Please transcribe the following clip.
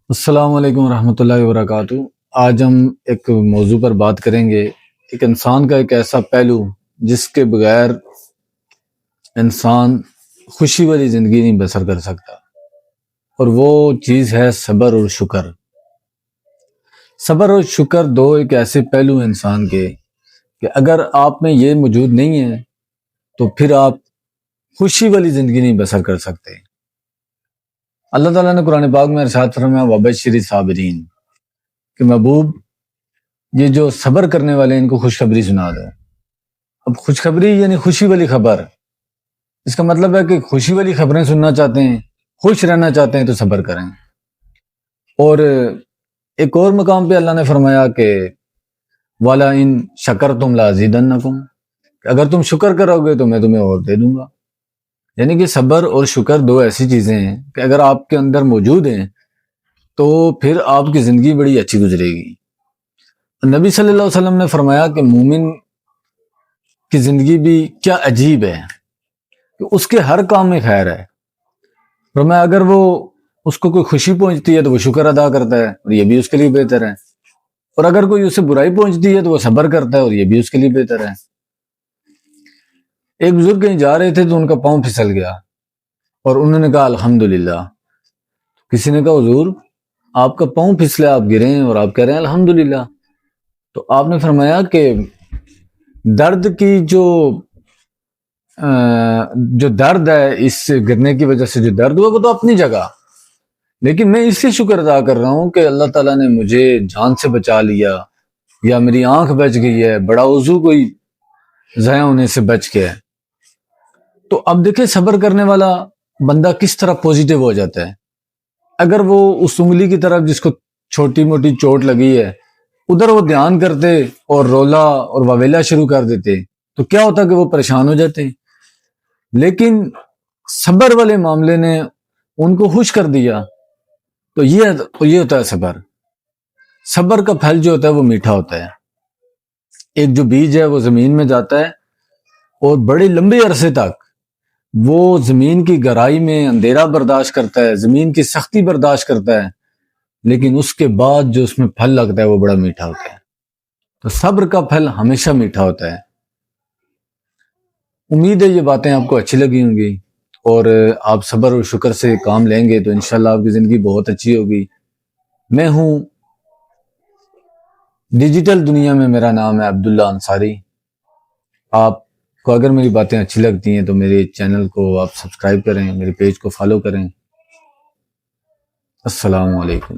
السلام علیکم ورحمۃ اللہ وبرکاتہ۔ آج ہم ایک موضوع پر بات کریں گے، ایک انسان کا ایک ایسا پہلو جس کے بغیر انسان خوشی والی زندگی نہیں بسر کر سکتا، اور وہ چیز ہے صبر اور شکر۔ صبر اور شکر دو ایک ایسے پہلو ہیں انسان کے کہ اگر آپ میں یہ موجود نہیں ہے تو پھر آپ خوشی والی زندگی نہیں بسر کر سکتے۔ اللہ تعالیٰ نے قرآن پاک میں ارشاد فرمایا وبشر صابرین کہ محبوب یہ جو صبر کرنے والے ہیں ان کو خوشخبری سنا دو۔ اب خوشخبری یعنی خوشی والی خبر، اس کا مطلب ہے کہ خوشی والی خبریں سننا چاہتے ہیں، خوش رہنا چاہتے ہیں تو صبر کریں۔ اور ایک اور مقام پہ اللہ نے فرمایا کہ والا ان شکرتم لازیدنکم، اگر تم شکر کرو گے تو میں تمہیں اور دے دوں گا۔ یعنی کہ صبر اور شکر دو ایسی چیزیں ہیں کہ اگر آپ کے اندر موجود ہیں تو پھر آپ کی زندگی بڑی اچھی گزرے گی۔ نبی صلی اللہ علیہ وسلم نے فرمایا کہ مومن کی زندگی بھی کیا عجیب ہے کہ اس کے ہر کام میں خیر ہے۔ فرمایا اگر وہ اس کو کوئی خوشی پہنچتی ہے تو وہ شکر ادا کرتا ہے اور یہ بھی اس کے لیے بہتر ہے، اور اگر کوئی اسے برائی پہنچتی ہے تو وہ صبر کرتا ہے اور یہ بھی اس کے لیے بہتر ہے۔ ایک بزرگ کہیں جا رہے تھے تو ان کا پاؤں پھسل گیا اور انہوں نے کہا الحمدللہ۔ کسی نے کہا حضور آپ کا پاؤں پھسلا، آپ گرے ہیں اور آپ کہہ رہے ہیں الحمدللہ۔ تو آپ نے فرمایا کہ درد کی جو درد ہے، اس گرنے کی وجہ سے جو درد ہوا وہ تو اپنی جگہ، لیکن میں اس سے شکر ادا کر رہا ہوں کہ اللہ تعالیٰ نے مجھے جان سے بچا لیا، یا میری آنکھ بچ گئی ہے، بڑا وضو کوئی ضائع ہونے سے بچ گیا ہے۔ تو اب دیکھیں صبر کرنے والا بندہ کس طرح پوزیٹیو ہو جاتا ہے۔ اگر وہ اس انگلی کی طرف جس کو چھوٹی موٹی چوٹ لگی ہے ادھر وہ دھیان کرتے اور رولا اور واویلا شروع کر دیتے تو کیا ہوتا کہ وہ پریشان ہو جاتے، لیکن صبر والے معاملے نے ان کو خوش کر دیا۔ تو یہ ہوتا ہے صبر۔ صبر کا پھل جو ہوتا ہے وہ میٹھا ہوتا ہے۔ ایک جو بیج ہے وہ زمین میں جاتا ہے اور بڑے لمبے عرصے تک وہ زمین کی گہرائی میں اندھیرا برداشت کرتا ہے، زمین کی سختی برداشت کرتا ہے، لیکن اس کے بعد جو اس میں پھل لگتا ہے وہ بڑا میٹھا ہوتا ہے۔ تو صبر کا پھل ہمیشہ میٹھا ہوتا ہے۔ امید ہے یہ باتیں آپ کو اچھی لگی ہوں گی اور آپ صبر اور شکر سے کام لیں گے تو انشاءاللہ آپ کی زندگی بہت اچھی ہوگی۔ میں ہوں ڈیجیٹل دنیا میں، میرا نام ہے عبداللہ انصاری۔ آپ کو اگر میری باتیں اچھی لگتی ہیں تو میرے چینل کو آپ سبسکرائب کریں، میرے پیج کو فالو کریں۔ السلام علیکم۔